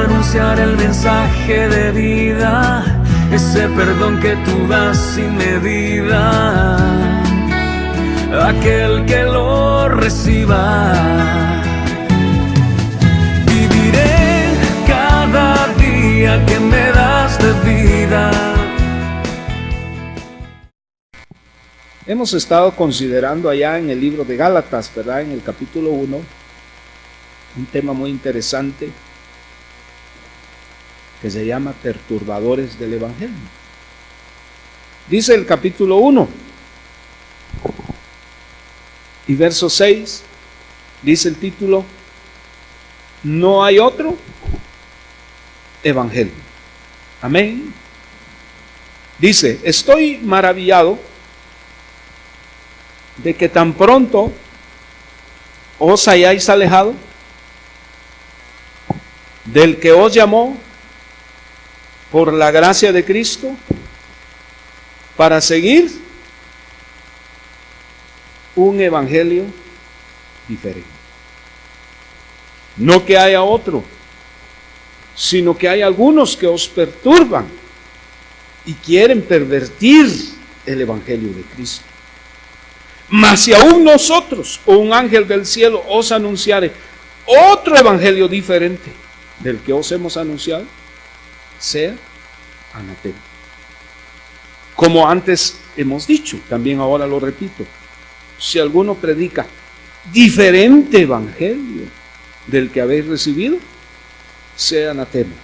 anunciar el mensaje de vida, ese perdón que tú das sin medida, aquel que lo reciba. Viviré cada día que me das de vida. Hemos estado considerando allá en el libro de Gálatas, ¿verdad? En el capítulo 1, un tema muy interesante que se llama perturbadores del Evangelio. Dice el capítulo 1 y verso 6, dice el título: no hay otro Evangelio. Amén. Dice: estoy maravillado de que tan pronto os hayáis alejado del que os llamó por la gracia de Cristo para seguir un evangelio diferente. No que haya otro, sino que hay algunos que os perturban y quieren pervertir el evangelio de Cristo. Mas si aún nosotros o un ángel del cielo os anunciare otro evangelio diferente del que os hemos anunciado, sea anatema. Como antes hemos dicho, también ahora lo repito: si alguno predica diferente evangelio del que habéis recibido, sea anatema.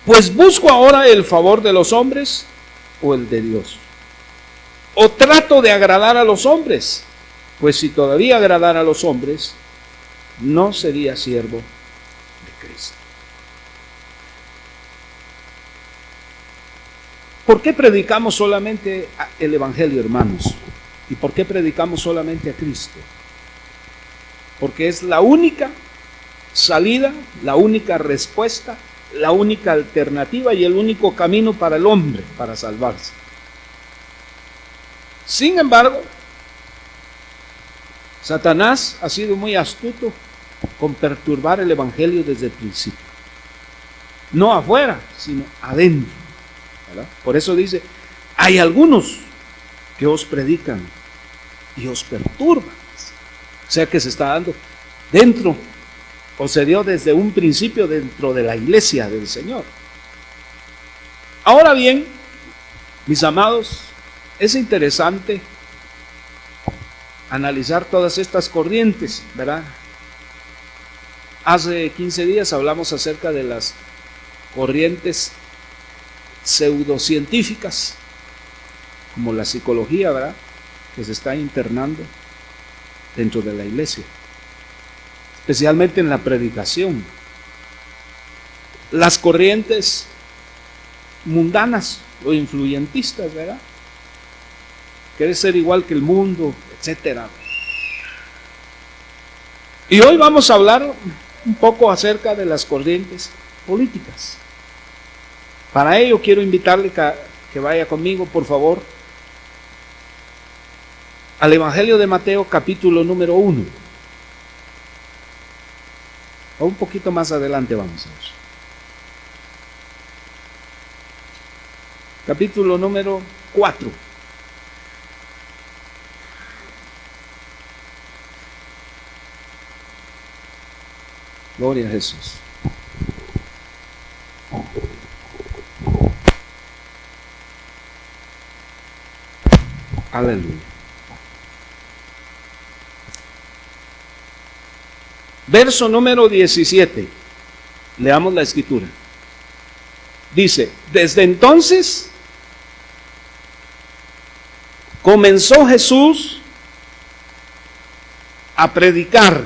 Pues busco ahora el favor de los hombres o el de Dios. ¿O trato de agradar a los hombres? Pues si todavía agradara a los hombres, no sería siervo de Cristo. ¿Por qué predicamos solamente el Evangelio, hermanos? ¿Y por qué predicamos solamente a Cristo? Porque es la única salida, la única respuesta, la única alternativa y el único camino para el hombre para salvarse. Sin embargo, Satanás ha sido muy astuto con perturbar el evangelio desde el principio. No afuera, sino adentro, ¿verdad? Por eso dice: hay algunos que os predican y os perturban. O sea que se está dando dentro, o se dio desde un principio dentro de la iglesia del Señor. Ahora bien, mis amados, es interesante analizar todas estas corrientes, ¿verdad? Hace 15 días hablamos acerca de las corrientes pseudocientíficas, como la psicología, ¿verdad?, que se está internando dentro de la iglesia, especialmente en la predicación. Las corrientes mundanas o influyentistas, ¿verdad?, quiere ser igual que el mundo, etcétera. Y hoy vamos a hablar un poco acerca de las corrientes políticas. Para ello quiero invitarle que vaya conmigo, por favor, al Evangelio de Mateo, capítulo número 1. O un poquito más adelante vamos a ver. Capítulo número 4. Gloria a Jesús. Aleluya. Verso número 17. Leamos la escritura. Dice: desde entonces comenzó Jesús a predicar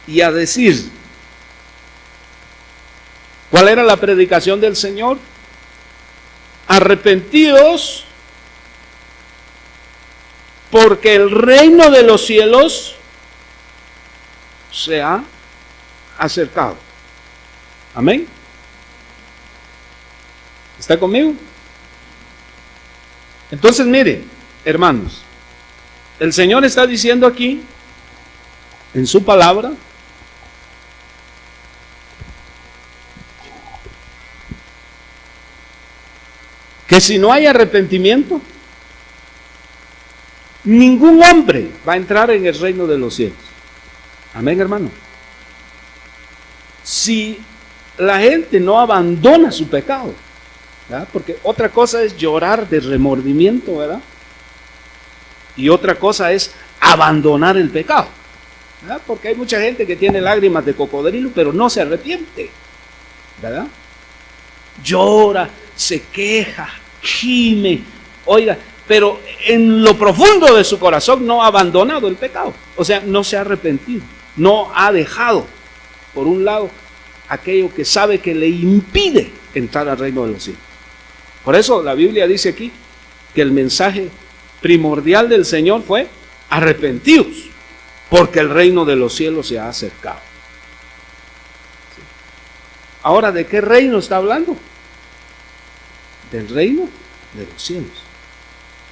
y a decir. ¿Cuál era la predicación del Señor? Arrepentidos, porque el reino de los cielos se ha acercado. Amén. ¿Está conmigo? Entonces, mire, hermanos, el Señor está diciendo aquí, en su palabra, que si no hay arrepentimiento, ningún hombre va a entrar en el reino de los cielos. Amén, hermano. Si la gente no abandona su pecado, ¿verdad? Porque otra cosa es llorar de remordimiento, ¿verdad? Y otra cosa es abandonar el pecado, ¿verdad? Porque hay mucha gente que tiene lágrimas de cocodrilo, pero no se arrepiente, ¿verdad? Llora, se queja, gime, oiga, pero en lo profundo de su corazón no ha abandonado el pecado. O sea, no se ha arrepentido, no ha dejado, por un lado, aquello que sabe que le impide entrar al reino de los cielos. Por eso la Biblia dice aquí que el mensaje primordial del Señor fue: arrepentidos, porque el reino de los cielos se ha acercado. Ahora, ¿de qué reino está hablando? Del reino de los cielos,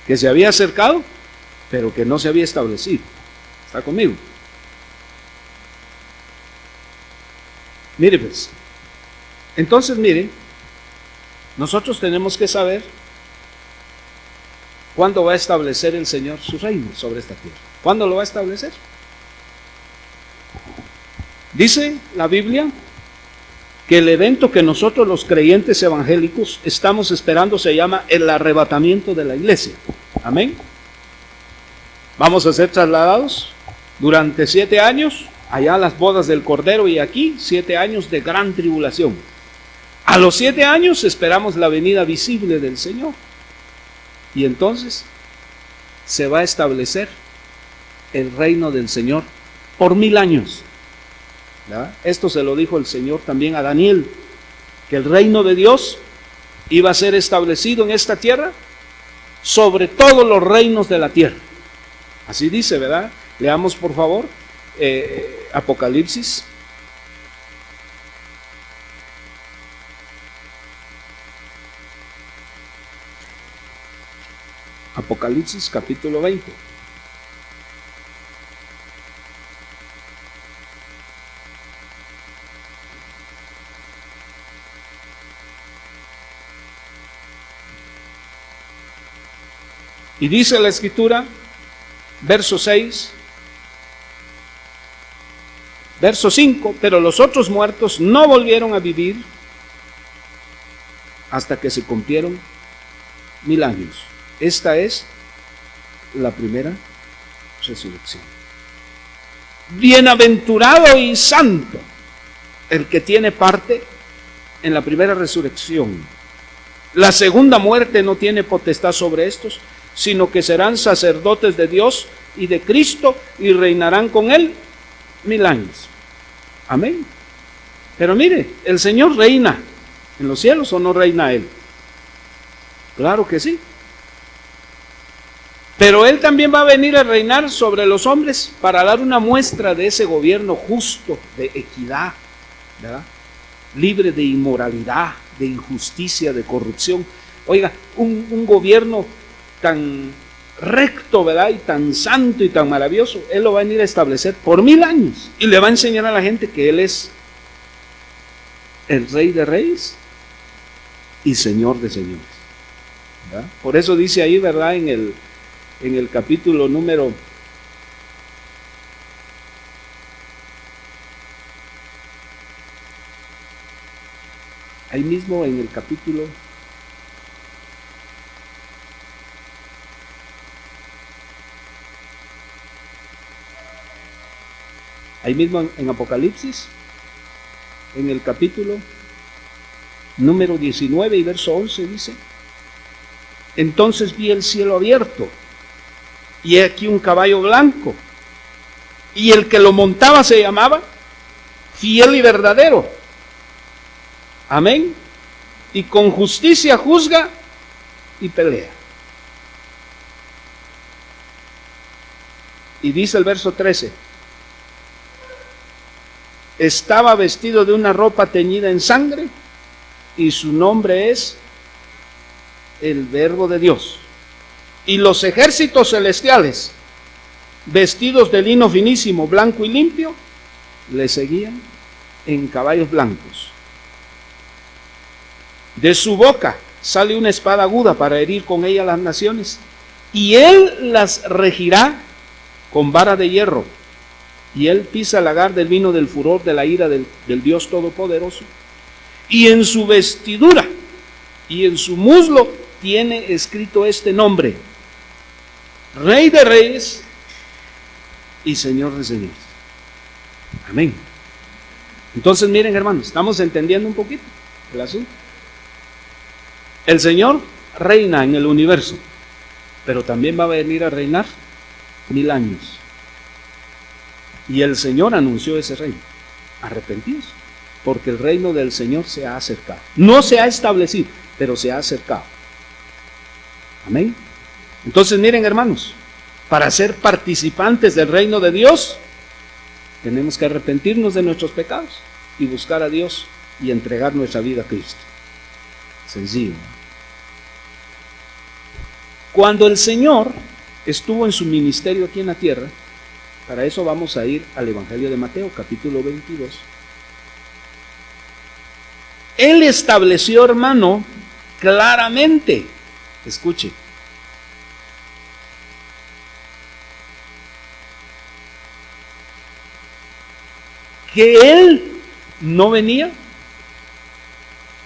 que se había acercado, pero que no se había establecido. ¿Está conmigo? Mire pues, entonces mire, nosotros tenemos que saber cuándo va a establecer el Señor su reino sobre esta tierra. ¿Cuándo lo va a establecer? Dice la Biblia que el evento que nosotros los creyentes evangélicos estamos esperando se llama el arrebatamiento de la iglesia. Amén. Vamos a ser trasladados durante 7 años, allá las bodas del Cordero, y aquí 7 años de gran tribulación. A los 7 años esperamos la venida visible del Señor. Y entonces se va a establecer el reino del Señor por 1000 años. ¿Verdad? Esto se lo dijo el Señor también a Daniel, que el reino de Dios iba a ser establecido en esta tierra sobre todos los reinos de la tierra. Así dice, ¿verdad? Leamos por favor Apocalipsis. Apocalipsis capítulo 20. Y dice la Escritura, verso 6, verso 5, pero los otros muertos no volvieron a vivir hasta que se cumplieron 1000 años. Esta es la primera resurrección. Bienaventurado y santo el que tiene parte en la primera resurrección. La segunda muerte no tiene potestad sobre estos, sino que serán sacerdotes de Dios y de Cristo y reinarán con Él 1000 años. Amén. Pero mire, ¿el Señor reina en los cielos o no reina Él? Claro que sí. Pero Él también va a venir a reinar sobre los hombres para dar una muestra de ese gobierno justo, de equidad, ¿verdad? Libre de inmoralidad, de injusticia, de corrupción. Oiga, un gobierno tan recto, ¿verdad? Y tan santo y tan maravilloso, Él lo va a venir a establecer por 1000 años y le va a enseñar a la gente que Él es el Rey de Reyes y Señor de Señores, ¿verdad? Por eso dice ahí, ¿verdad? En el capítulo número ahí mismo en el capítulo ahí mismo en Apocalipsis, en el capítulo número 19 y verso 11 dice: entonces vi el cielo abierto, y he aquí un caballo blanco, y el que lo montaba se llamaba Fiel y Verdadero. Amén. Y con justicia juzga y pelea. Y dice el verso 13: estaba vestido de una ropa teñida en sangre, y su nombre es el Verbo de Dios. Y los ejércitos celestiales, vestidos de lino finísimo, blanco y limpio, le seguían en caballos blancos. De su boca sale una espada aguda para herir con ella las naciones, y él las regirá con vara de hierro, y él pisa el lagar del vino del furor de la ira del Dios Todopoderoso. Y en su vestidura y en su muslo tiene escrito este nombre: Rey de Reyes y Señor de Señores. Amén. Entonces miren, hermanos, estamos entendiendo un poquito el asunto. El Señor reina en el universo, pero también va a venir a reinar 1000 años. Y el Señor anunció ese reino: arrepentidos, porque el reino del Señor se ha acercado. No se ha establecido, pero se ha acercado. Amén. Entonces miren, hermanos, para ser participantes del reino de Dios, tenemos que arrepentirnos de nuestros pecados y buscar a Dios y entregar nuestra vida a Cristo. Sencillo. Cuando el Señor estuvo en su ministerio aquí en la tierra, para eso vamos a ir al Evangelio de Mateo, capítulo 22. Él estableció, hermano, claramente, escuche, que Él no venía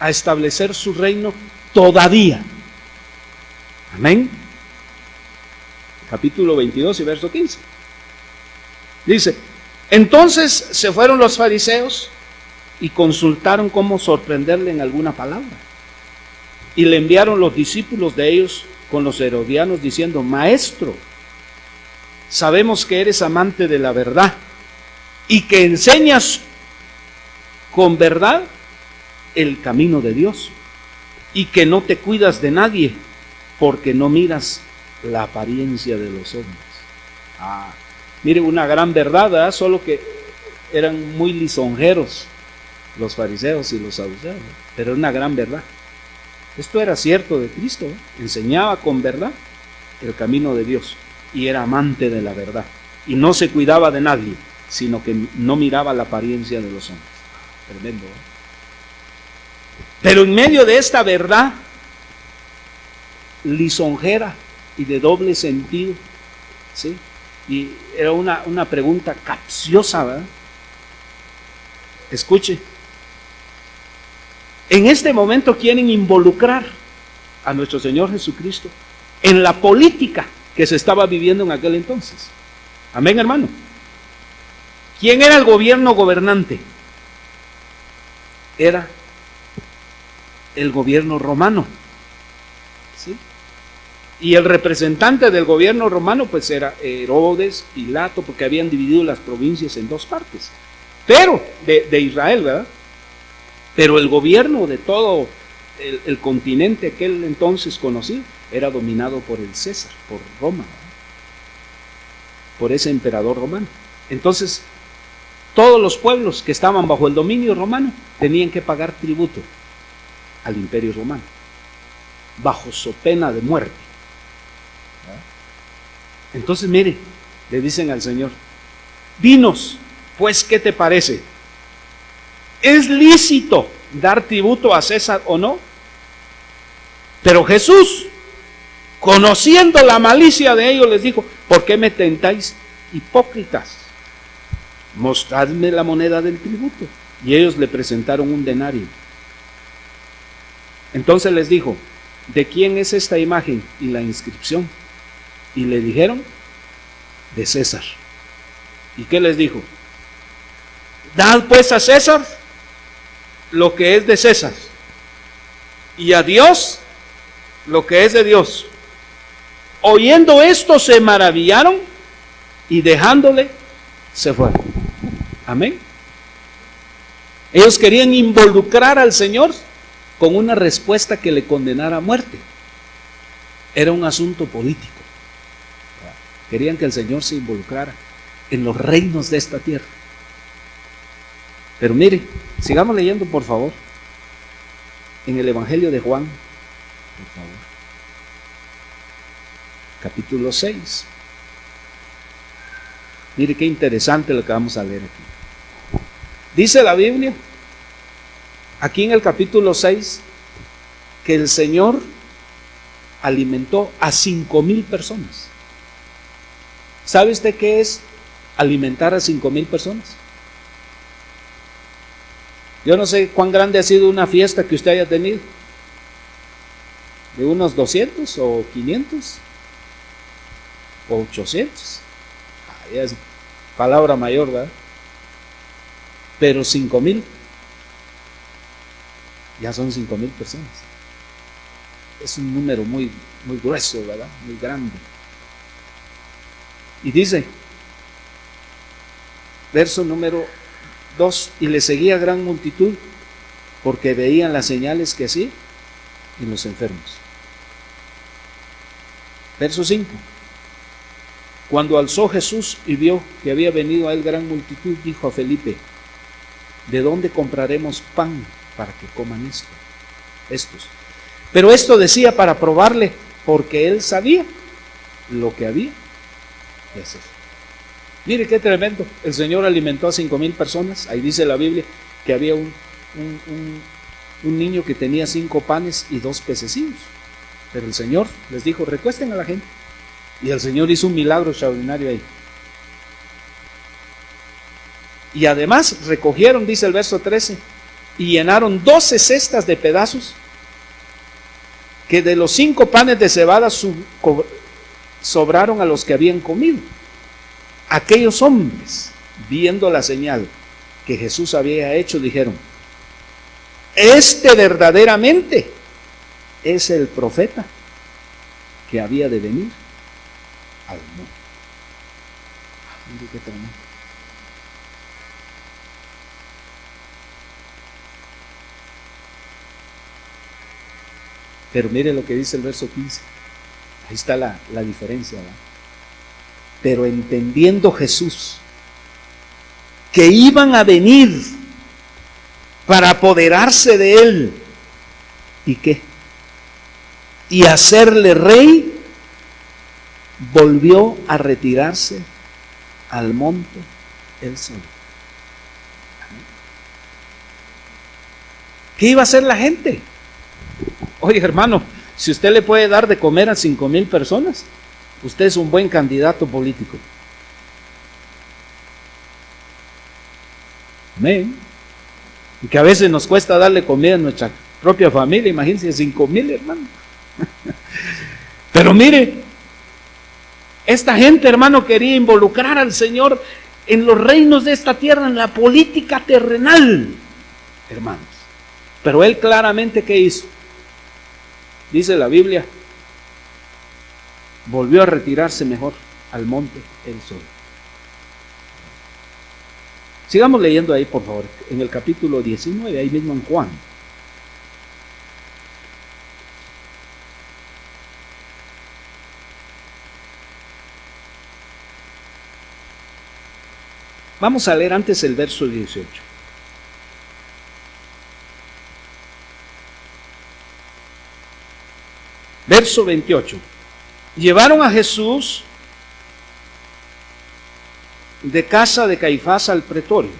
a establecer su reino todavía. Amén. Capítulo 22 y verso 15. Dice: entonces se fueron los fariseos y consultaron cómo sorprenderle en alguna palabra. Y le enviaron los discípulos de ellos con los herodianos diciendo: Maestro, sabemos que eres amante de la verdad y que enseñas con verdad el camino de Dios, y que no te cuidas de nadie, porque no miras la apariencia de los hombres. Mire, una gran verdad, ¿verdad? Solo que eran muy lisonjeros los fariseos y los saduceos, ¿verdad? Pero era una gran verdad. Esto era cierto de Cristo, ¿verdad? Enseñaba con verdad el camino de Dios y era amante de la verdad, y no se cuidaba de nadie, sino que no miraba la apariencia de los hombres. Tremendo, ¿verdad? Pero en medio de esta verdad lisonjera y de doble sentido, ¿sí? Y era una pregunta capciosa, ¿verdad? Escuche, en este momento quieren involucrar a nuestro Señor Jesucristo en la política que se estaba viviendo en aquel entonces. Amén, hermano. ¿Quién era el gobierno gobernante? Era el gobierno romano, ¿sí? Y el representante del gobierno romano pues era Herodes, Pilato, porque habían dividido las provincias en dos partes, pero de Israel, ¿verdad? Pero el gobierno de todo el continente aquel entonces conocido era dominado por el César, por Roma, ¿verdad? Por ese emperador romano. Entonces todos los pueblos que estaban bajo el dominio romano tenían que pagar tributo al imperio romano, bajo so pena de muerte. Entonces mire, le dicen al Señor: dinos, pues, ¿qué te parece? ¿Es lícito dar tributo a César o no? Pero Jesús, conociendo la malicia de ellos, les dijo: ¿por qué me tentáis, hipócritas? Mostradme la moneda del tributo. Y ellos le presentaron un denario. Entonces les dijo: ¿de quién es esta imagen y la inscripción? Y le dijeron: de César. ¿Y qué les dijo? Dad pues a César lo que es de César, y a Dios lo que es de Dios. Oyendo esto se maravillaron, y dejándole se fueron. Amén. Ellos querían involucrar al Señor con una respuesta que le condenara a muerte. Era un asunto político. Querían que el Señor se involucrara en los reinos de esta tierra. Pero mire, sigamos leyendo, por favor, en el Evangelio de Juan, por favor, capítulo 6. Mire qué interesante lo que vamos a leer aquí. Dice la Biblia, aquí en el capítulo 6, que el Señor alimentó a 5,000 personas. ¿Sabe usted qué es alimentar a 5,000 personas? Yo no sé cuán grande ha sido una fiesta que usted haya tenido. ¿De unos 200 o 500? ¿O 800? Ya es palabra mayor, ¿verdad? Pero 5,000. Ya son 5,000 personas. Es un número muy, muy grueso, ¿verdad? Muy grande. Y dice, verso número 2, y le seguía gran multitud porque veían las señales que hacía en los enfermos. Verso 5, cuando alzó Jesús y vio que había venido a él gran multitud, dijo a Felipe, ¿de dónde compraremos pan para que coman estos? Pero esto decía para probarle, porque él sabía lo que había de hacer. Mire qué tremendo. El Señor alimentó a 5,000 personas. Ahí dice la Biblia que había un niño que tenía 5 panes y 2 pececillos. Pero el Señor les dijo, recuesten a la gente. Y el Señor hizo un milagro extraordinario ahí. Y además recogieron, dice el verso 13, y llenaron 12 cestas de pedazos, que de los 5 panes de cebada sobraron a los que habían comido. Aquellos hombres, viendo la señal que Jesús había hecho, dijeron, este verdaderamente es el profeta que había de venir al mundo. Mire qué tremendo. Pero mire lo que dice el verso 15. Ahí está la diferencia, ¿verdad? Pero entendiendo Jesús que iban a venir para apoderarse de él, ¿y qué? Y hacerle rey, volvió a retirarse al monte él solo. ¿Qué iba a hacer la gente? Oye, hermano, si usted le puede dar de comer a 5,000 personas, usted es un buen candidato político. Amén. Y que a veces nos cuesta darle comida a nuestra propia familia, imagínense 5,000, hermano. Pero mire, esta gente, hermano, quería involucrar al Señor en los reinos de esta tierra, en la política terrenal, hermanos. Pero él claramente, ¿qué hizo? Dice la Biblia, volvió a retirarse mejor al monte él solo. Sigamos leyendo ahí, por favor, en el capítulo 19, ahí mismo en Juan. Vamos a leer antes el verso 18. Verso 28. Llevaron a Jesús de casa de Caifás al pretorio.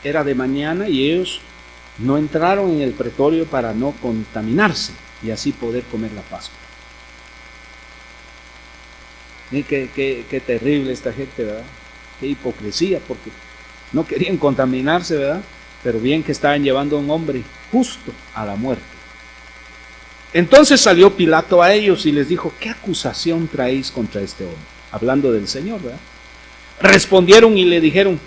Era de mañana y ellos no entraron en el pretorio para no contaminarse y así poder comer la Pascua. Y qué terrible esta gente, ¿verdad? Qué hipocresía, porque no querían contaminarse, ¿verdad? Pero bien que estaban llevando a un hombre justo a la muerte. Entonces salió Pilato a ellos y les dijo, ¿qué acusación traéis contra este hombre? Hablando del Señor, ¿verdad? Respondieron y le dijeron,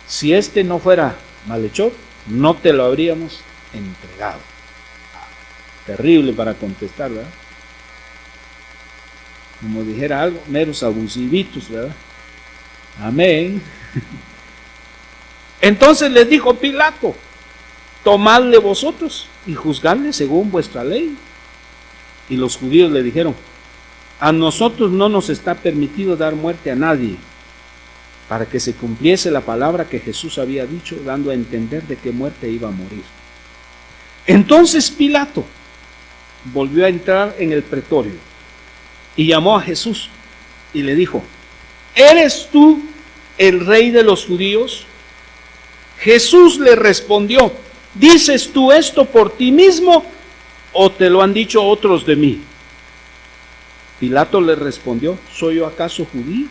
si este no fuera malhechor, no te lo habríamos entregado. Terrible para contestar, ¿verdad? Como dijera algo, meros abusivitos, ¿verdad? Amén. Entonces les dijo Pilato, tomadle vosotros y juzgadle según vuestra ley. Y los judíos le dijeron, a nosotros no nos está permitido dar muerte a nadie, para que se cumpliese la palabra que Jesús había dicho, dando a entender de qué muerte iba a morir. Entonces Pilato volvió a entrar en el pretorio y llamó a Jesús y le dijo, ¿eres tú el rey de los judíos? Jesús le respondió, ¿dices tú esto por ti mismo ¿O te lo han dicho otros de mí? Pilato le respondió: ¿soy yo acaso judío?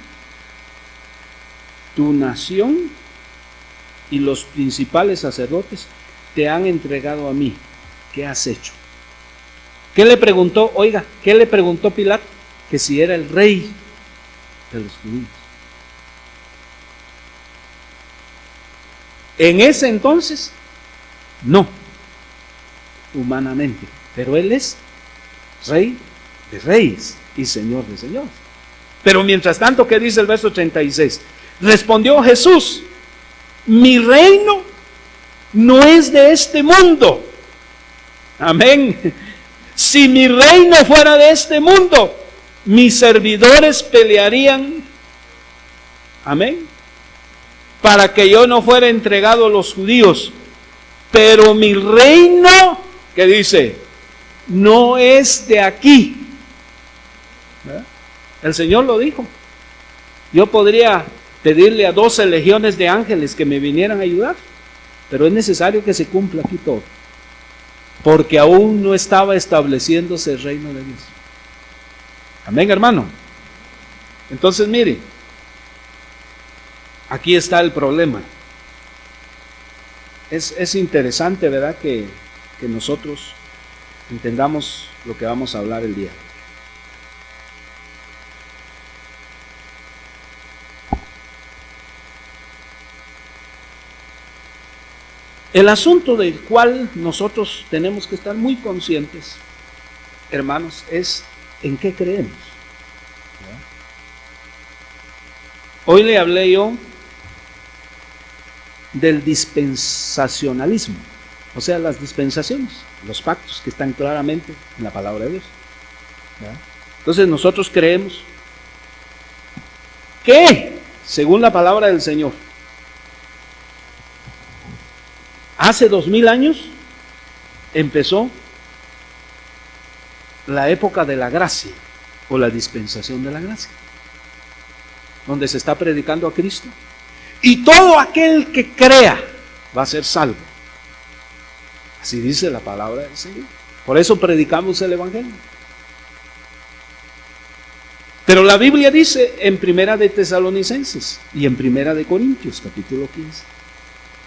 Tu nación y los principales sacerdotes te han entregado a mí. ¿Qué has hecho? ¿Qué le preguntó? Oiga, ¿qué le preguntó Pilato? Que si era el rey de los judíos. En ese entonces, no, humanamente, pero él es rey de reyes y señor de señores. Pero mientras tanto, ¿qué dice el verso 36? Respondió Jesús: mi reino no es de este mundo. Amén. Si mi reino fuera de este mundo, mis servidores pelearían, amén, para que yo no fuera entregado a los judíos. Pero mi reino, ¿qué dice? No es de aquí. ¿Verdad? El Señor lo dijo. Yo podría pedirle a 12 legiones de ángeles que me vinieran a ayudar, pero es necesario que se cumpla aquí todo, porque aún no estaba estableciéndose el reino de Dios. Amén, hermano. Entonces, mire, aquí está el problema. Es interesante, ¿verdad?, que nosotros entendamos lo que vamos a hablar el día. El asunto del cual nosotros tenemos que estar muy conscientes, hermanos, es en qué creemos. Hoy le hablé yo del dispensacionalismo, o sea, las dispensaciones, los pactos que están claramente en la palabra de Dios. Entonces nosotros creemos que, según la palabra del Señor, hace 2000 años empezó la época de la gracia o la dispensación de la gracia, donde se está predicando a Cristo, y todo aquel que crea va a ser salvo. Así dice la palabra del Señor. Por eso predicamos el Evangelio. Pero la Biblia dice en Primera de Tesalonicenses y en Primera de Corintios, capítulo 15,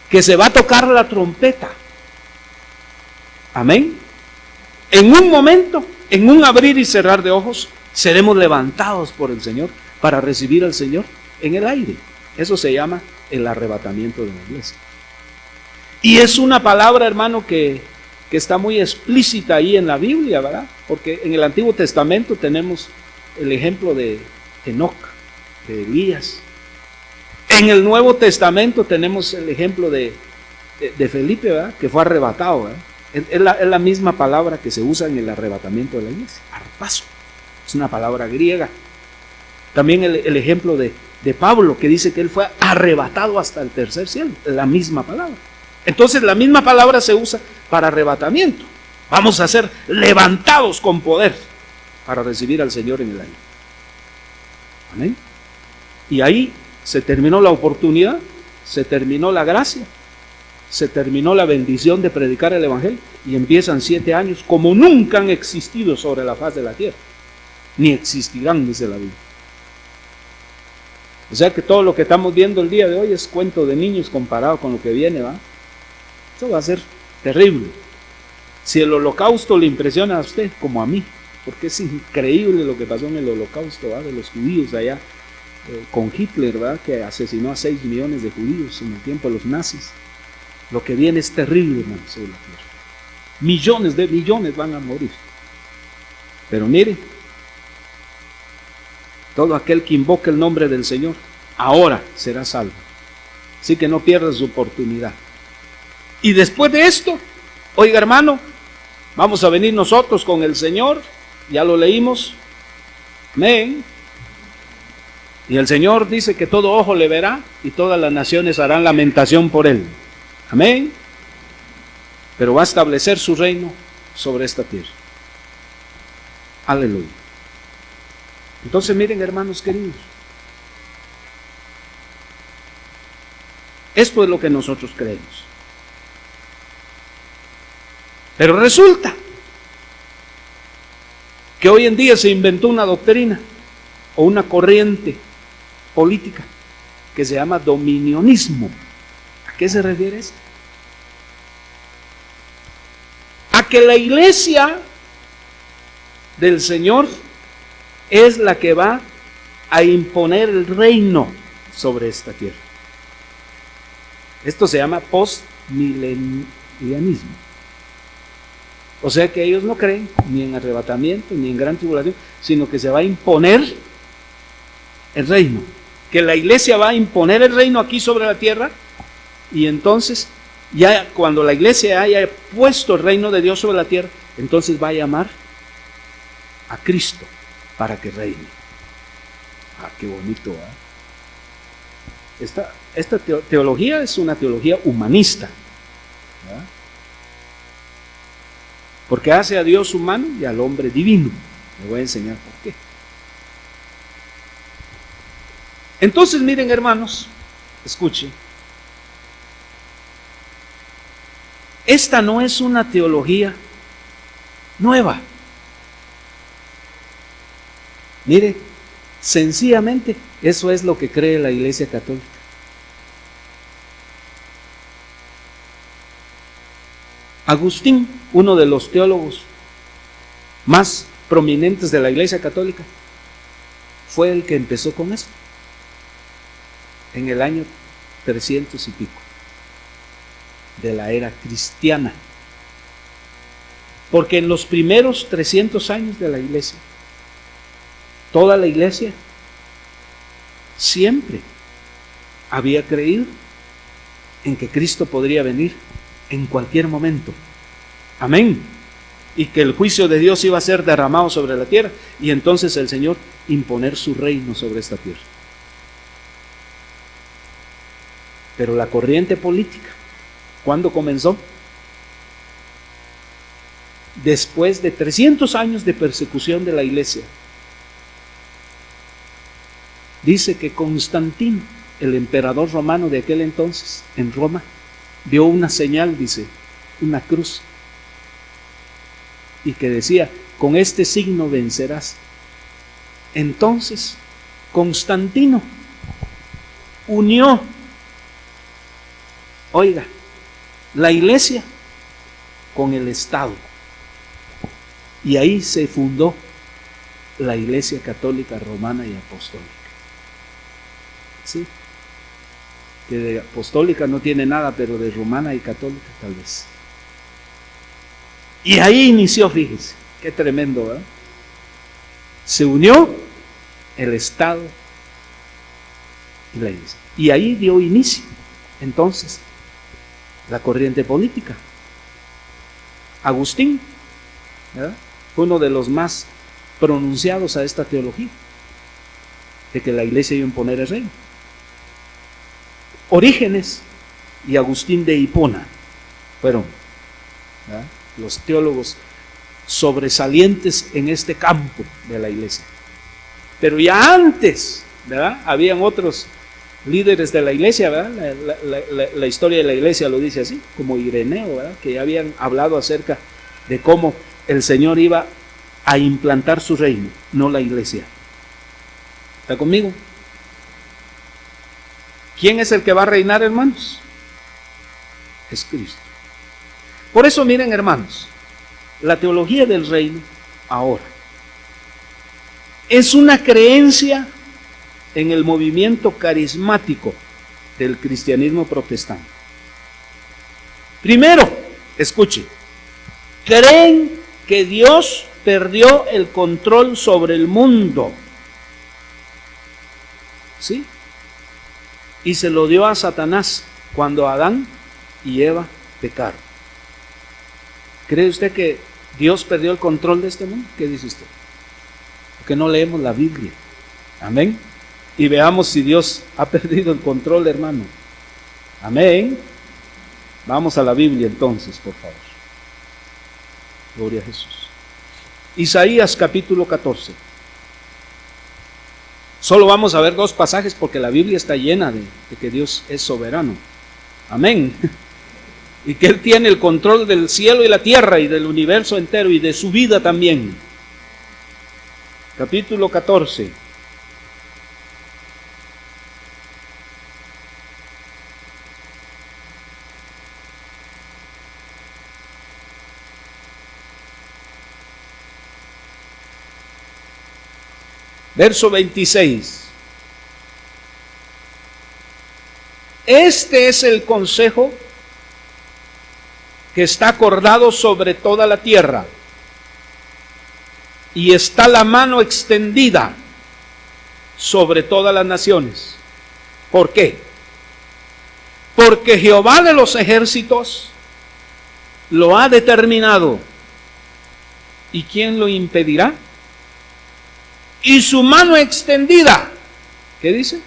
que se va a tocar la trompeta. Amén. En un momento, en un abrir y cerrar de ojos, seremos levantados por el Señor para recibir al Señor en el aire. Eso se llama el arrebatamiento de la iglesia. Y es una palabra, hermano, que está muy explícita ahí en la Biblia, ¿verdad? Porque en el Antiguo Testamento tenemos el ejemplo de Enoc, de Elías. En el Nuevo Testamento tenemos el ejemplo de Felipe, ¿verdad?, que fue arrebatado, ¿verdad? Es la misma palabra que se usa en el arrebatamiento de la iglesia, arpazo. Es una palabra griega. También el ejemplo de Pablo, que dice que él fue arrebatado hasta el tercer cielo, la misma palabra. Entonces la misma palabra se usa para arrebatamiento. Vamos a ser levantados con poder para recibir al Señor en el aire. Amén. Y ahí se terminó la oportunidad, se terminó la gracia, se terminó la bendición de predicar el Evangelio, y empiezan 7 años como nunca han existido sobre la faz de la tierra, ni existirán, dice la Biblia. O sea que todo lo que estamos viendo el día de hoy es cuento de niños comparado con lo que viene, ¿va? Eso va a ser terrible. Si el holocausto le impresiona a usted, como a mí, porque es increíble lo que pasó en el holocausto, ¿va?, de los judíos allá, con Hitler, ¿verdad?, que asesinó a 6 millones de judíos en el tiempo de los nazis. Lo que viene es terrible, hermano, sobre la tierra. Millones de millones van a morir. Pero mire, todo aquel que invoque el nombre del Señor ahora será salvo. Así que no pierdas su oportunidad. Y después de esto, oiga, hermano, vamos a venir nosotros con el Señor. Ya lo leímos. Amén. Y el Señor dice que todo ojo le verá y todas las naciones harán lamentación por él. Amén. Pero va a establecer su reino sobre esta tierra. Aleluya. Entonces miren, hermanos queridos, esto es lo que nosotros creemos. Pero resulta que hoy en día se inventó una doctrina o una corriente política que se llama dominionismo. ¿A qué se refiere esto? A que la iglesia del Señor es la que va a imponer el reino sobre esta tierra. Esto se llama postmilenianismo. O sea que ellos no creen ni en arrebatamiento ni en gran tribulación, sino que se va a imponer el reino, que la iglesia va a imponer el reino aquí sobre la tierra, y entonces ya cuando la iglesia haya puesto el reino de Dios sobre la tierra, entonces va a llamar a Cristo para que reine. Ah, qué bonito, ¿eh? Esta teología es una teología humanista, ¿verdad? Porque hace a Dios humano y al hombre divino. Le voy a enseñar por qué. Entonces, miren, hermanos, escuchen. Esta no es una teología nueva. Mire, sencillamente eso es lo que cree la Iglesia Católica. Agustín, uno de los teólogos más prominentes de la Iglesia Católica, fue el que empezó con esto en el año 300 y pico de la era cristiana. Porque en los primeros 300 años de la Iglesia, toda la Iglesia siempre había creído en que Cristo podría venir en cualquier momento. Amén. Y que el juicio de Dios iba a ser derramado sobre la tierra, y entonces el Señor imponer su reino sobre esta tierra. Pero la corriente política, ¿cuándo comenzó? Después de 300 años de persecución de la iglesia. Dice que Constantino, el emperador romano de aquel entonces, en Roma, vio una señal, dice, una cruz, y que decía, con este signo vencerás. Entonces, Constantino unió, oiga, la iglesia con el Estado, y ahí se fundó la Iglesia Católica Romana y Apostólica. ¿Sí? Que de apostólica no tiene nada, pero de romana y católica tal vez. Y ahí inició, fíjense, qué tremendo, ¿verdad? Se unió el Estado y la iglesia. Y ahí dio inicio, entonces, la corriente política. Agustín, ¿verdad?, fue uno de los más pronunciados a esta teología, de que la iglesia iba a imponer el reino. Orígenes y Agustín de Hipona fueron, ¿verdad?, los teólogos sobresalientes en este campo de la iglesia. Pero ya antes, ¿verdad?, habían otros líderes de la iglesia, ¿verdad? La historia de la iglesia lo dice así, como Ireneo, ¿verdad?, que ya habían hablado acerca de cómo el Señor iba a implantar su reino, no la iglesia. ¿Está conmigo? ¿Quién es el que va a reinar, hermanos? Es Cristo. Por eso, miren, hermanos, la teología del reino ahora es una creencia en el movimiento carismático del cristianismo protestante. Primero, escuche, creen que Dios perdió el control sobre el mundo, ¿sí?, y se lo dio a Satanás cuando Adán y Eva pecaron. ¿Cree usted que Dios perdió el control de este mundo? ¿Qué dice usted? Porque no leemos la Biblia. Amén. Y veamos si Dios ha perdido el control, hermano. Amén. Vamos a la Biblia entonces, por favor. Gloria a Jesús. Isaías capítulo 14. Solo vamos a ver 2 pasajes porque la Biblia está llena de que Dios es soberano. Amén. Y que Él tiene el control del cielo y la tierra y del universo entero y de su vida también. capítulo 14. Verso 26. Este es el consejo que está acordado sobre toda la tierra, y está la mano extendida sobre todas las naciones. ¿Por qué? Porque Jehová de los ejércitos lo ha determinado. ¿Y quién lo impedirá? Y su mano extendida, ¿qué dice?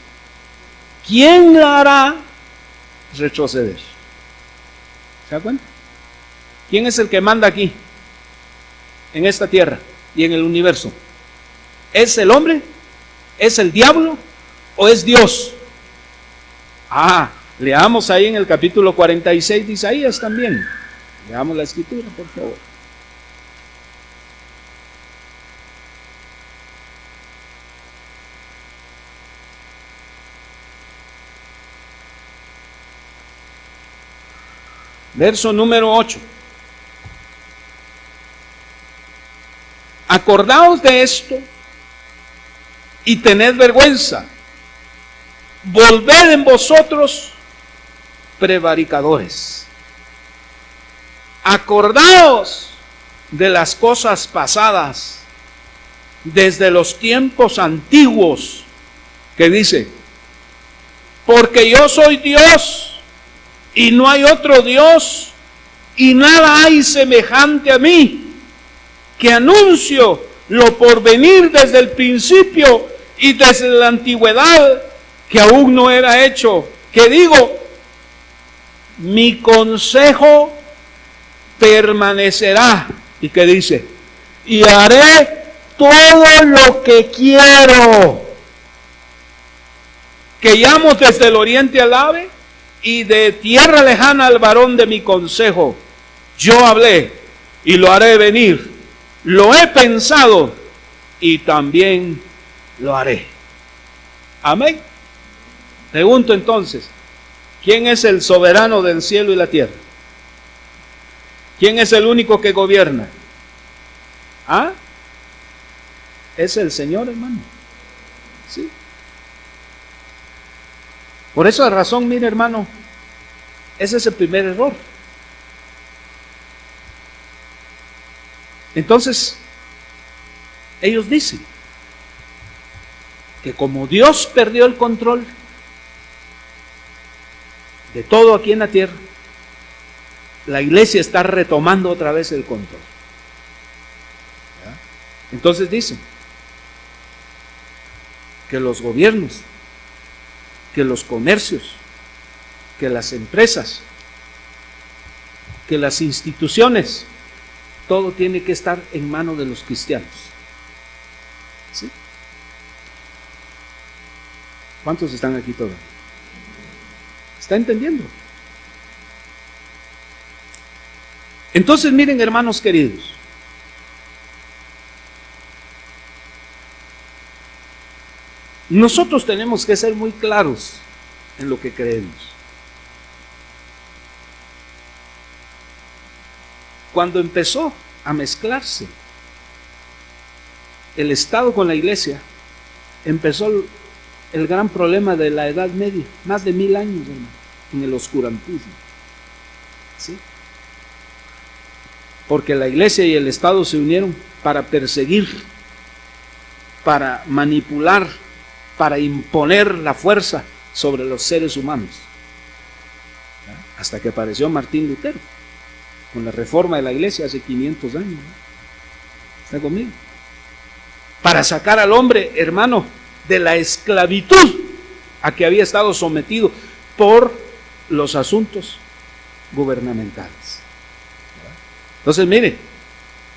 ¿Quién la hará retroceder? ¿Se da cuenta? ¿Quién es el que manda aquí, en esta tierra y en el universo? ¿Es el hombre? ¿Es el diablo? ¿O es Dios? Leamos ahí en el capítulo 46 de Isaías también. Leamos la escritura, por favor. Verso número 8. Acordaos de esto y tened vergüenza. Volved en vosotros, prevaricadores. Acordaos de las cosas pasadas, desde los tiempos antiguos, que dice: porque yo soy Dios y no hay otro Dios, y nada hay semejante a mí, que anuncio lo por venir desde el principio y desde la antigüedad, que aún no era hecho, que digo, mi consejo permanecerá, y que dice, y haré todo lo que quiero, que llamo desde el oriente al ave, y de tierra lejana al varón de mi consejo. Yo hablé y lo haré venir, lo he pensado y también lo haré. Amén. Pregunto entonces, ¿quién es el soberano del cielo y la tierra? ¿Quién es el único que gobierna? Es el Señor, hermano. Sí. Por esa razón, mire, hermano, ese es el primer error. Entonces, ellos dicen que como Dios perdió el control de todo aquí en la tierra, la iglesia está retomando otra vez el control. ¿Ya? Entonces dicen que los gobiernos, que los comercios, que las empresas, que las instituciones, todo tiene que estar en manos de los cristianos. ¿Sí? ¿Cuántos están aquí todavía? ¿Está entendiendo? Entonces, miren, hermanos queridos, nosotros tenemos que ser muy claros en lo que creemos. Cuando empezó a mezclarse el Estado con la iglesia, empezó el gran problema de la Edad Media, más de 1000 años, hermano, en el oscurantismo. ¿Sí? Porque la iglesia y el Estado se unieron para perseguir, para manipular, para imponer la fuerza sobre los seres humanos. Hasta que apareció Martín Lutero con la reforma de la iglesia hace 500 años. ¿Está conmigo? Para sacar al hombre, hermano, de la esclavitud a que había estado sometido por los asuntos gubernamentales. Entonces, mire,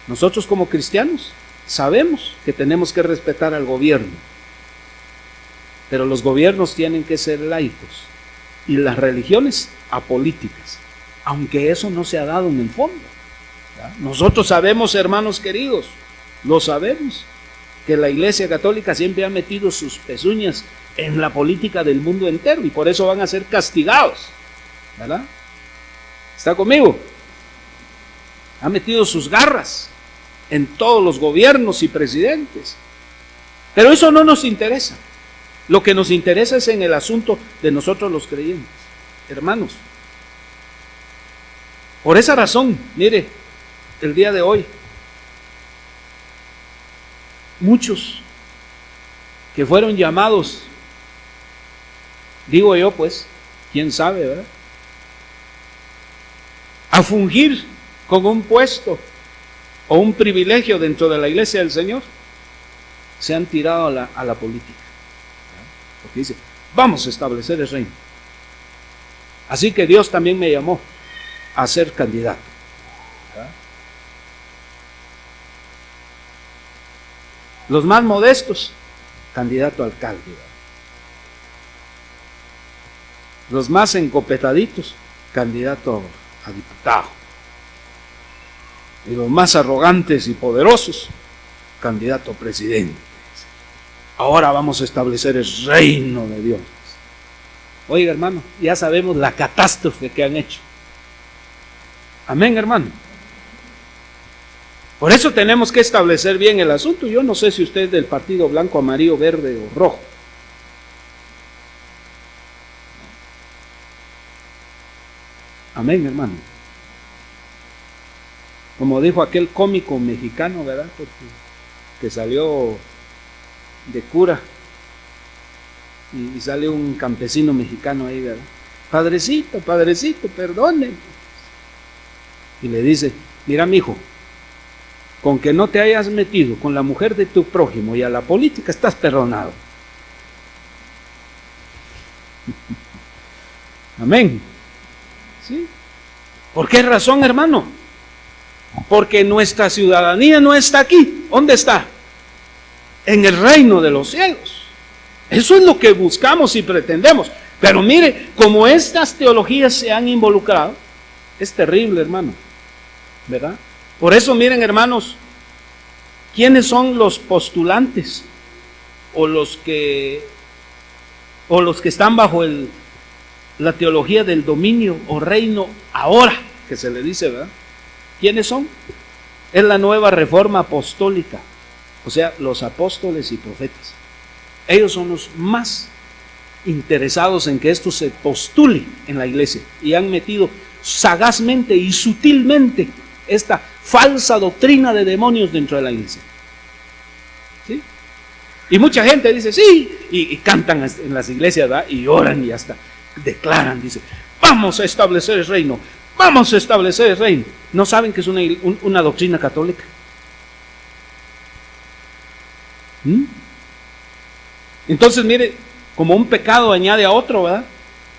nosotros como cristianos sabemos que tenemos que respetar al gobierno, pero los gobiernos tienen que ser laicos y las religiones apolíticas, aunque eso no se ha dado en el fondo. ¿Ya? Nosotros sabemos, hermanos queridos, lo sabemos, que la Iglesia Católica siempre ha metido sus pezuñas en la política del mundo entero y por eso van a ser castigados, ¿verdad? ¿Está conmigo? Ha metido sus garras en todos los gobiernos y presidentes. Pero eso no nos interesa. Lo que nos interesa es en el asunto de nosotros los creyentes, hermanos. Por esa razón, mire, el día de hoy, muchos que fueron llamados, digo yo pues, quién sabe, ¿verdad?, a fungir con un puesto o un privilegio dentro de la iglesia del Señor, se han tirado a la política. Porque dice, vamos a establecer el reino. Así que Dios también me llamó a ser candidato. Los más modestos, candidato a alcalde. Los más encopetaditos, candidato a diputado. Y los más arrogantes y poderosos, candidato a presidente. Ahora vamos a establecer el reino de Dios. Oiga, hermano, ya sabemos la catástrofe que han hecho. Amén, hermano. Por eso tenemos que establecer bien el asunto. Yo no sé si usted es del partido blanco, amarillo, verde o rojo. Amén, hermano. Como dijo aquel cómico mexicano, ¿verdad? Porque, que salió de cura y sale un campesino mexicano ahí, ¿verdad? Padrecito, padrecito, perdone. Y le dice, mira, mijo, con que no te hayas metido con la mujer de tu prójimo y a la política, estás perdonado. Amén. ¿Sí? ¿Por qué razón, hermano? Porque nuestra ciudadanía no está aquí. ¿Dónde está? En el reino de los cielos. Eso es lo que buscamos y pretendemos. Pero mire, como estas teologías se han involucrado, es terrible, hermano, ¿verdad? Por eso, miren, hermanos, ¿quiénes son los postulantes o los que están bajo la teología del dominio o reino ahora, que se le dice, ¿verdad? ¿Quiénes son? Es la nueva reforma apostólica, o sea, los apóstoles y profetas. Ellos son los más interesados en que esto se postule en la iglesia y han metido sagazmente y sutilmente esta falsa doctrina de demonios dentro de la iglesia. ¿Sí? Y mucha gente dice, sí, y cantan en las iglesias, ¿verdad? Y oran y hasta declaran, dice, vamos a establecer el reino, vamos a establecer el reino. ¿No saben que es una doctrina católica? Entonces, mire, como un pecado añade a otro, ¿verdad?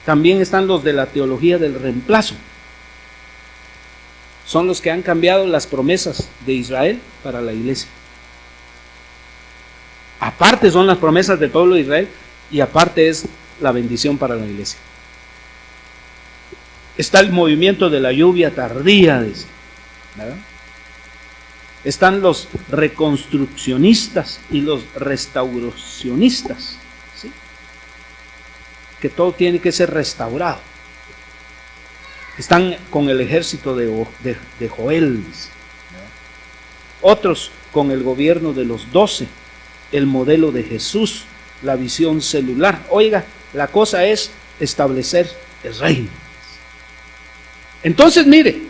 También están los de la teología del reemplazo. Son los que han cambiado las promesas de Israel para la iglesia. Aparte son las promesas del pueblo de Israel y aparte es la bendición para la iglesia. Está el movimiento de la lluvia tardía, dice, ¿verdad? Están los reconstruccionistas y los restauracionistas, ¿sí? Que todo tiene que ser restaurado. Están con el ejército de Joel, dice, ¿verdad? Otros con el gobierno de los 12, el modelo de Jesús, la visión celular. Oiga, la cosa es establecer el reino. Entonces, mire,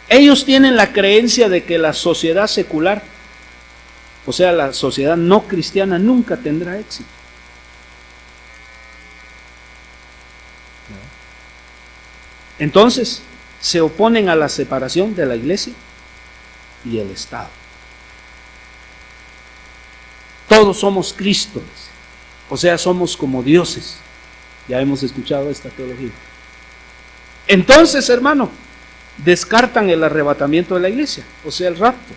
ellos tienen la creencia de que la sociedad secular, o sea, la sociedad no cristiana, nunca tendrá éxito. Entonces, se oponen a la separación de la iglesia y el Estado. Todos somos Cristo, o sea, somos como dioses. Ya hemos escuchado esta teología. Entonces, hermano, descartan el arrebatamiento de la iglesia, o sea, el rapto.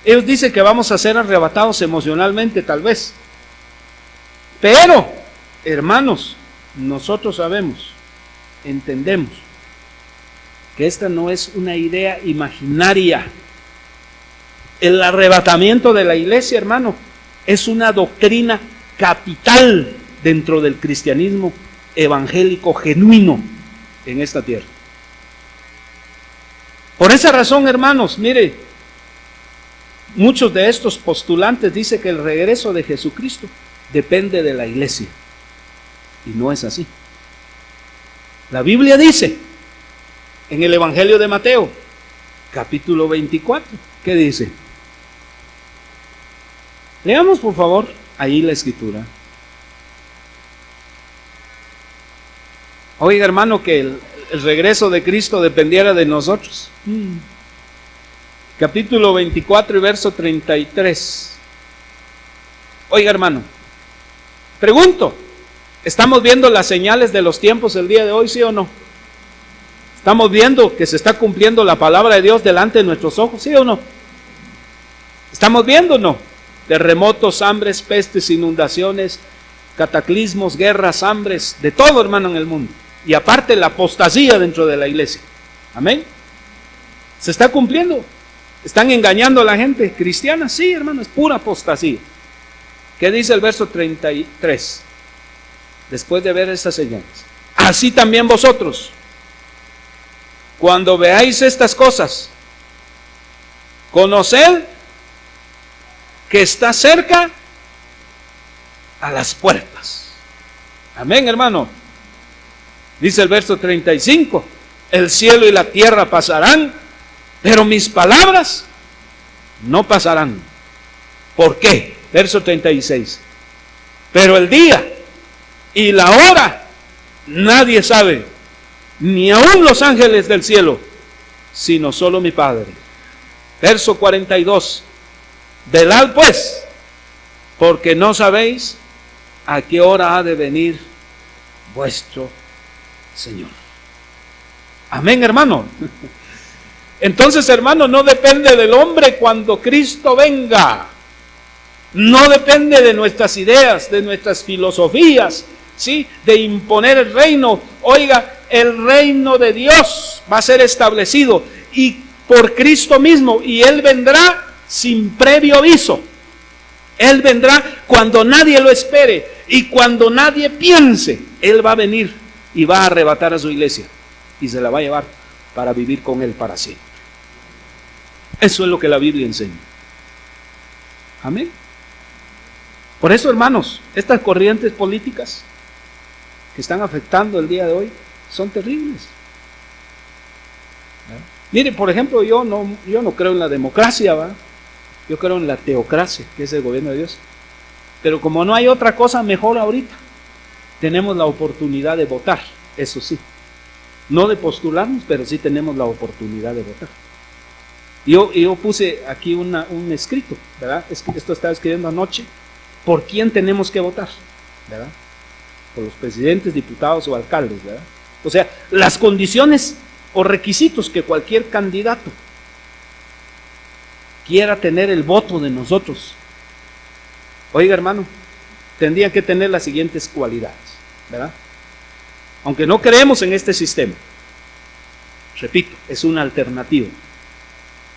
Ellos dicen que vamos a ser arrebatados emocionalmente, tal vez. Pero, hermanos, nosotros sabemos, entendemos, que esta no es una idea imaginaria. El arrebatamiento de la iglesia, hermano, es una doctrina capital dentro del cristianismo evangélico genuino en esta tierra. Por esa razón, hermanos, mire, muchos de estos postulantes dicen que el regreso de Jesucristo depende de la iglesia. Y no es así. La Biblia dice, en el Evangelio de Mateo, capítulo 24, ¿qué dice? Leamos por favor ahí la escritura. Oiga, hermano, que el regreso de Cristo dependiera de nosotros. Capítulo 24 y verso 33. Oiga, hermano, pregunto, ¿estamos viendo las señales de los tiempos el día de hoy, sí o no? ¿Estamos viendo que se está cumpliendo la palabra de Dios delante de nuestros ojos, sí o no? ¿Estamos viendo o no? Terremotos, hambres, pestes, inundaciones, cataclismos, guerras, hambres, de todo, hermano, en el mundo. Y aparte la apostasía dentro de la iglesia. Amén. ¿Se está cumpliendo? ¿Están engañando a la gente cristiana? Sí, hermano, es pura apostasía. ¿Qué dice el verso 33? Después de ver estas señales. Así también vosotros, cuando veáis estas cosas, conoced que está cerca a las puertas. Amén, hermano. Dice el verso 35, el cielo y la tierra pasarán, pero mis palabras no pasarán. ¿Por qué? Verso 36, pero el día y la hora nadie sabe, ni aun los ángeles del cielo, sino solo mi Padre. Verso 42, velad pues, porque no sabéis a qué hora ha de venir vuestro Señor. Amén, hermano. Entonces, hermano, no depende del hombre cuando Cristo venga. No depende de nuestras ideas, de nuestras filosofías, ¿sí? De imponer el reino. Oiga, el reino de Dios va a ser establecido y por Cristo mismo, y Él vendrá sin previo aviso. Él vendrá cuando nadie lo espere y cuando nadie piense. Él va a venir y va a arrebatar a su iglesia y se la va a llevar para vivir con Él para siempre. Eso es lo que la Biblia enseña. Amén. Por eso, hermanos, estas corrientes políticas que están afectando el día de hoy son terribles. Mire, por ejemplo, yo no creo en la democracia, ¿va? Yo creo en la teocracia, que es el gobierno de Dios. Pero como no hay otra cosa mejor ahorita, tenemos la oportunidad de votar, eso sí. No de postularnos, pero sí tenemos la oportunidad de votar. Yo puse aquí un escrito, ¿verdad? Esto estaba escribiendo anoche. ¿Por quién tenemos que votar? ¿Verdad? Por los presidentes, diputados o alcaldes, ¿verdad? O sea, las condiciones o requisitos que cualquier candidato quiera tener el voto de nosotros. Oiga, hermano, tendría que tener las siguientes cualidades, ¿verdad? Aunque no creemos en este sistema, repito, es una alternativa.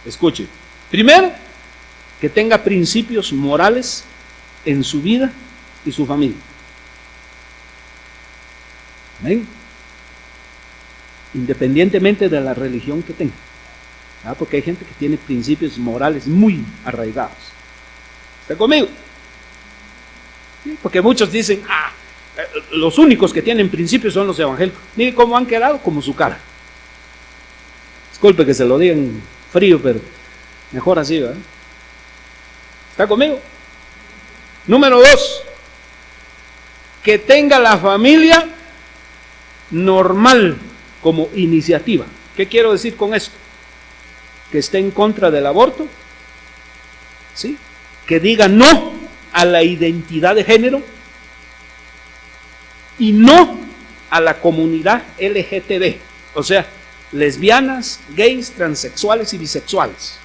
Escuche, primero, que tenga principios morales en su vida y su familia. ¿Amén? Independientemente de la religión que tenga, ¿verdad? Porque hay gente que tiene principios morales muy arraigados. ¿Está conmigo? ¿Sí? Porque muchos dicen, los únicos que tienen principios son los evangélicos. Mire cómo han quedado, como su cara. Disculpe que se lo digan frío, pero mejor así, ¿verdad? ¿Está conmigo? Número 2, que tenga la familia normal como iniciativa. ¿Qué quiero decir con esto? Que esté en contra del aborto, ¿sí? Que diga no a la identidad de género y no a la comunidad LGTB, o sea, lesbianas, gays, transexuales y bisexuales.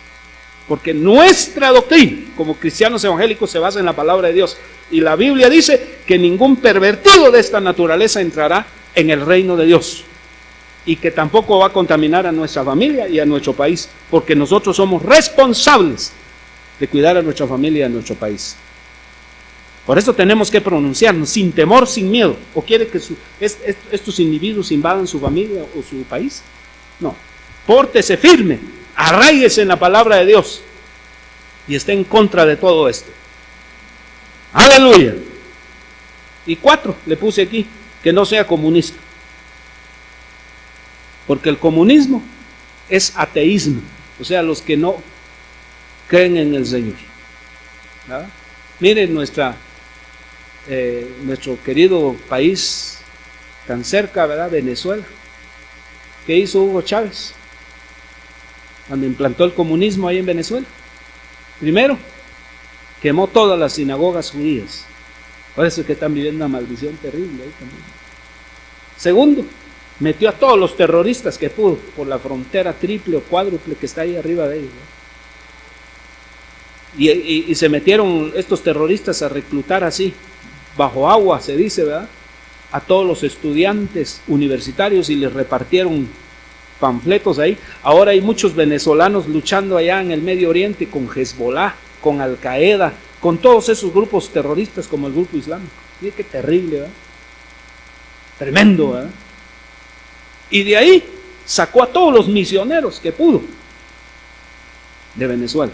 Porque nuestra doctrina como cristianos evangélicos se basa en la palabra de Dios. Y la Biblia dice que ningún pervertido de esta naturaleza entrará en el reino de Dios. Y que tampoco va a contaminar a nuestra familia y a nuestro país. Porque nosotros somos responsables de cuidar a nuestra familia y a nuestro país. Por eso tenemos que pronunciarnos sin temor, sin miedo. ¿O quiere que estos individuos invadan su familia o su país? No. Pórtese firme, arráiguese en la palabra de Dios y esté en contra de todo esto. Aleluya. Y 4, le puse aquí, que no sea comunista. Porque el comunismo es ateísmo, o sea, los que no creen en el Señor. ¿Verdad? Miren nuestro querido país tan cerca, ¿verdad? Venezuela. ¿Qué hizo Hugo Chávez cuando implantó el comunismo ahí en Venezuela? Primero, quemó todas las sinagogas judías. Por eso es que están viviendo una maldición terrible ahí también. Segundo, metió a todos los terroristas que pudo por la frontera triple o cuádruple que está ahí arriba de ellos, ¿no? Y se metieron estos terroristas a reclutar así, bajo agua se dice, ¿verdad?, a todos los estudiantes universitarios y les repartieron panfletos ahí. Ahora hay muchos venezolanos luchando allá en el Medio Oriente con Hezbollah, con Al Qaeda, con todos esos grupos terroristas como el grupo islámico. Mire qué terrible, ¿verdad? Tremendo, ¿verdad? Y de ahí sacó a todos los misioneros que pudo de Venezuela.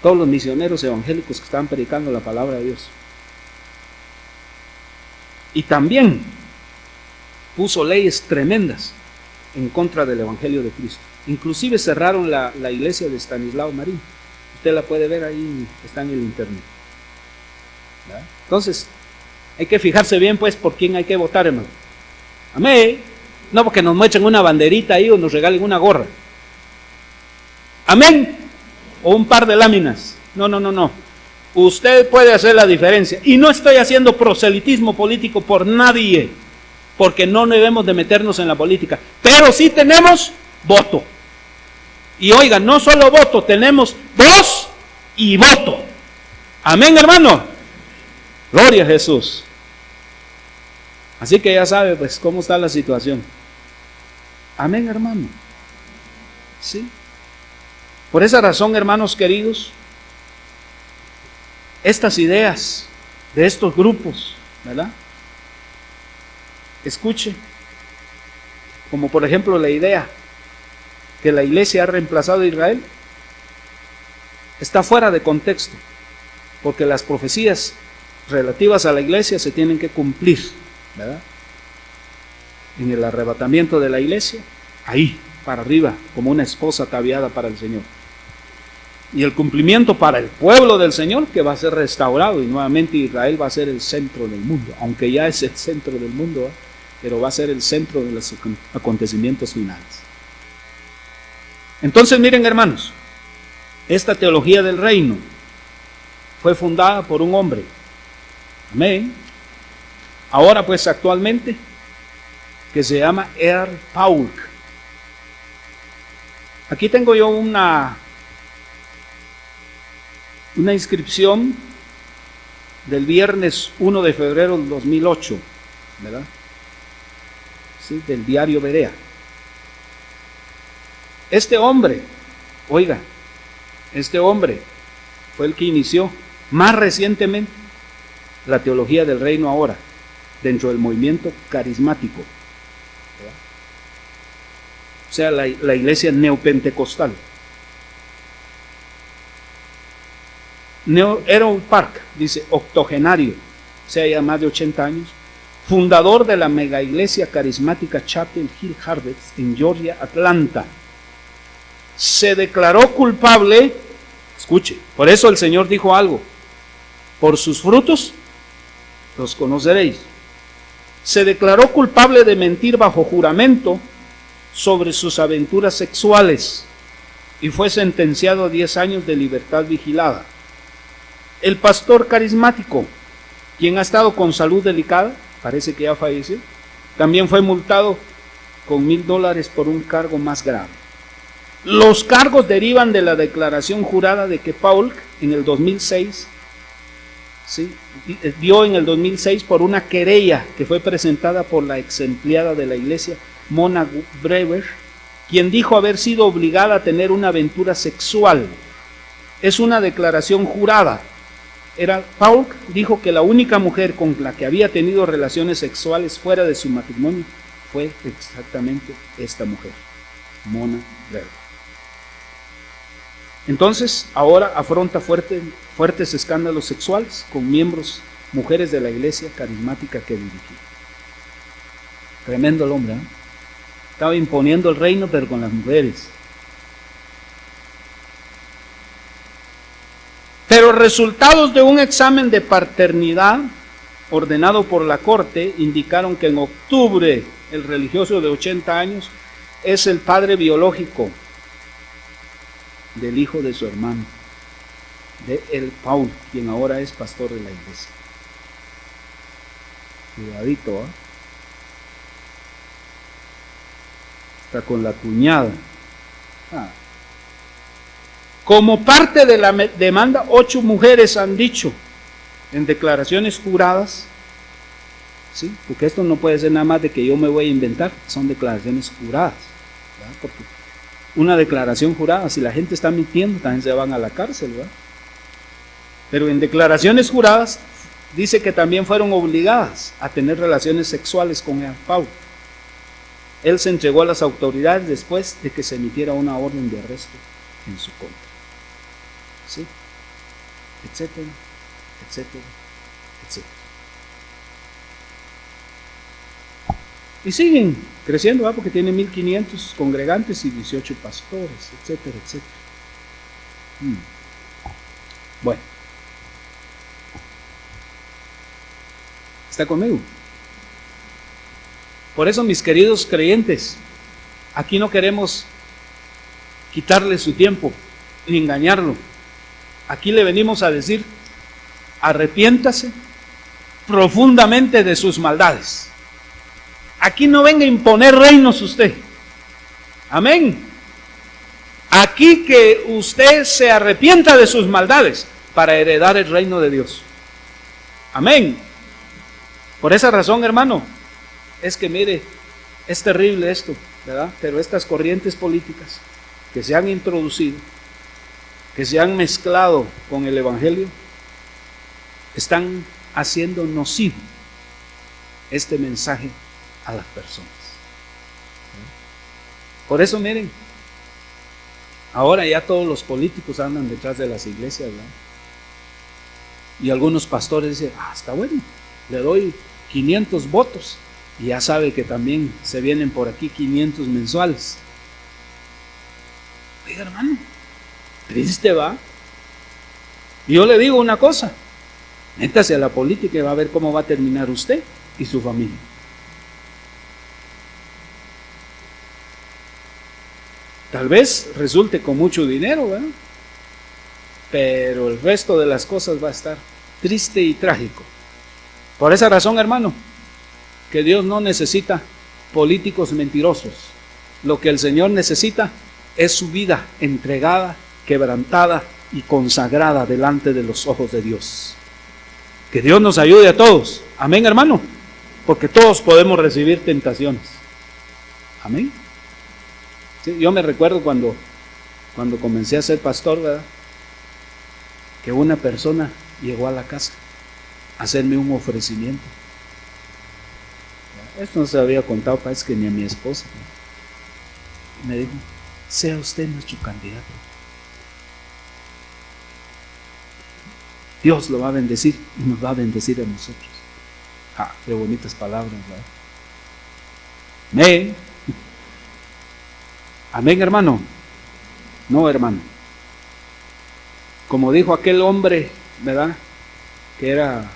Todos los misioneros evangélicos que estaban predicando la palabra de Dios. Y también puso leyes tremendas en contra del Evangelio de Cristo. Inclusive cerraron la iglesia de Estanislao Marín. Usted la puede ver ahí, está en el internet. ¿Verdad? Entonces, hay que fijarse bien pues por quién hay que votar, hermano. Amén. No porque nos muestren una banderita ahí o nos regalen una gorra. Amén. O un par de láminas. No. Usted puede hacer la diferencia. Y no estoy haciendo proselitismo político por nadie, porque no debemos de meternos en la política. Pero sí tenemos voto. Y oigan, no solo voto, tenemos voz y voto. Amén, hermano. Gloria a Jesús. Así que ya sabe pues cómo está la situación. Amén, hermano. Sí. Por esa razón, hermanos queridos, estas ideas de estos grupos, ¿verdad? Escuche, como por ejemplo la idea que la iglesia ha reemplazado a Israel, está fuera de contexto, porque las profecías relativas a la iglesia se tienen que cumplir, ¿verdad? En el arrebatamiento de la iglesia, ahí, para arriba, como una esposa ataviada para el Señor. Y el cumplimiento para el pueblo del Señor, que va a ser restaurado, y nuevamente Israel va a ser el centro del mundo, aunque ya es el centro del mundo, ¿verdad? Pero va a ser el centro de los acontecimientos finales. Entonces, miren, hermanos, esta teología del reino fue fundada por un hombre. Amén. Ahora pues actualmente, que se llama R. Paulk. Aquí tengo yo una inscripción del viernes 1 de febrero del 2008, ¿verdad? Sí, del diario Berea. Este hombre, oiga, este hombre fue el que inició más recientemente la teología del reino ahora, dentro del movimiento carismático. O sea, la iglesia neopentecostal. Errol Park, dice, octogenario, o sea, ya más de 80 años, fundador de la mega iglesia carismática Chapel Hill Harvest en Georgia, Atlanta. Se declaró culpable, escuche, por eso el Señor dijo algo, por sus frutos los conoceréis. Se declaró culpable de mentir bajo juramento sobre sus aventuras sexuales y fue sentenciado a 10 años de libertad vigilada. El pastor carismático, quien ha estado con salud delicada, parece que ya falleció, también fue multado con $1,000 por un cargo más grave. Los cargos derivan de la declaración jurada de que Paulk en el 2006, ¿sí?, dio en el 2006 por una querella que fue presentada por la ex empleada de la iglesia, Mona Brewer, quien dijo haber sido obligada a tener una aventura sexual es una declaración jurada. Paul dijo que la única mujer con la que había tenido relaciones sexuales fuera de su matrimonio fue exactamente esta mujer, Mona Berger. Entonces, ahora afronta fuertes escándalos sexuales con mujeres de la iglesia carismática que dirigía. Tremendo el hombre, ¿eh? Estaba imponiendo el reino, pero con las mujeres. Pero resultados de un examen de paternidad ordenado por la corte indicaron que en octubre el religioso de 80 años es el padre biológico del hijo de su hermano, de el Paul, quien ahora es pastor de la iglesia. Cuidadito, ¿eh? Está con la cuñada. Como parte de la demanda, 8 mujeres han dicho en declaraciones juradas, ¿sí? Porque esto no puede ser nada más de que yo me voy a inventar, son declaraciones juradas, ¿verdad? Porque una declaración jurada, si la gente está mintiendo, también se van a la cárcel, ¿verdad? Pero en declaraciones juradas dice que también fueron obligadas a tener relaciones sexuales con el Paul. Él se entregó a las autoridades después de que se emitiera una orden de arresto en su contra. ¿Sí? Etcétera, etcétera, etcétera. Y siguen creciendo, ¿verdad? Porque tiene 1500 congregantes y 18 pastores, etcétera, etcétera. Bueno. ¿Está conmigo? Por eso, mis queridos creyentes, aquí no queremos quitarle su tiempo ni engañarlo. Aquí le venimos a decir: arrepiéntase profundamente de sus maldades. Aquí no venga a imponer reinos usted. Amén. Aquí que usted se arrepienta de sus maldades para heredar el reino de Dios. Amén. Por esa razón, hermano, es que mire, es terrible esto, ¿verdad? Pero estas corrientes políticas que se han introducido, que se han mezclado con el evangelio, están haciendo nocivo este mensaje a las personas. Por eso, miren, ahora ya todos los políticos andan detrás de las iglesias, ¿verdad? Y algunos pastores dicen: está bueno, le doy 500 votos, y ya sabe que también se vienen por aquí 500 mensuales. Oiga, hermano, triste, ¿va? Y yo le digo una cosa: métase a la política y va a ver cómo va a terminar usted y su familia. Tal vez resulte con mucho dinero, ¿verdad? Pero el resto de las cosas va a estar triste y trágico. Por esa razón, hermano, que Dios no necesita políticos mentirosos. Lo que el Señor necesita es su vida entregada, quebrantada y consagrada delante de los ojos de Dios. Que Dios nos ayude a todos. Amén, hermano. Porque todos podemos recibir tentaciones. Amén. Sí, yo me recuerdo cuando comencé a ser pastor, ¿verdad? Que una persona llegó a la casa a hacerme un ofrecimiento. Esto no se había contado, parece que ni a mi esposa. Y me dijo: sea usted nuestro candidato. Dios lo va a bendecir y nos va a bendecir a nosotros. Qué bonitas palabras, ¿verdad? Amén. Amén, hermano. No, hermano. Como dijo aquel hombre, ¿verdad?, que era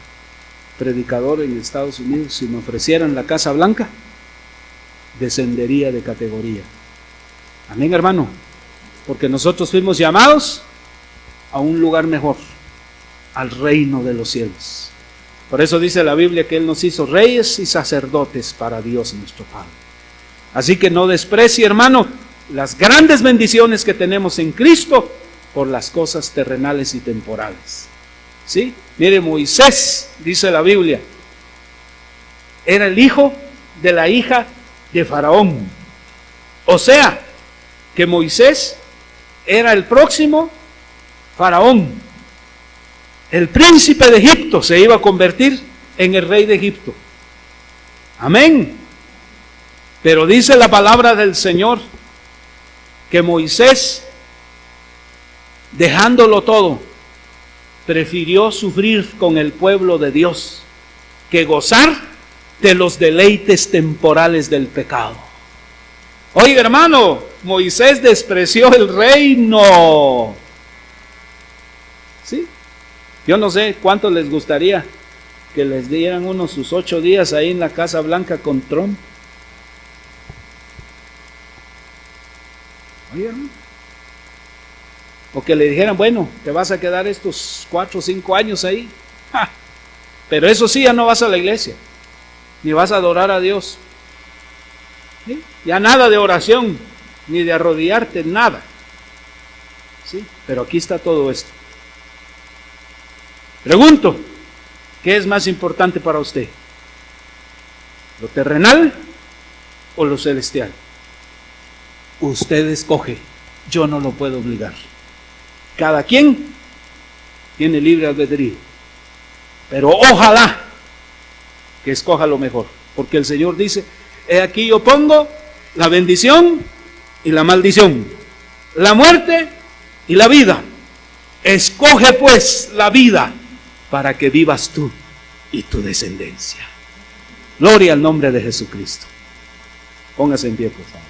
predicador en Estados Unidos: si me ofrecieran la Casa Blanca, descendería de categoría. Amén, hermano. Porque nosotros fuimos llamados a un lugar mejor, al reino de los cielos. Por eso dice la Biblia que Él nos hizo reyes y sacerdotes para Dios nuestro Padre. Así que no desprecie, hermano, las grandes bendiciones que tenemos en Cristo por las cosas terrenales y temporales. ¿Sí? Mire, Moisés, dice la Biblia, era el hijo de la hija de Faraón. O sea, que Moisés era el próximo Faraón, el príncipe de Egipto, se iba a convertir en el rey de Egipto. Amén. Pero dice la palabra del Señor que Moisés, dejándolo todo, prefirió sufrir con el pueblo de Dios que gozar de los deleites temporales del pecado. Oiga, hermano, Moisés despreció el reino. ¿Sí? Yo no sé cuánto les gustaría que les dieran unos sus 8 días ahí en la Casa Blanca con Trump. Oiga, hermano. O que le dijeran, bueno, te vas a quedar estos 4 o 5 años ahí. ¡Ja! Pero eso sí, ya no vas a la iglesia, ni vas a adorar a Dios. ¿Sí? Ya nada de oración, ni de arrodillarte, nada. ¿Sí? Pero aquí está todo esto. Pregunto, ¿qué es más importante para usted? ¿Lo terrenal o lo celestial? Usted escoge, yo no lo puedo obligar. Cada quien tiene libre albedrío. Pero ojalá que escoja lo mejor. Porque el Señor dice, he aquí yo pongo la bendición y la maldición, la muerte y la vida. Escoge pues la vida para que vivas tú y tu descendencia. Gloria al nombre de Jesucristo. Póngase en pie, por favor.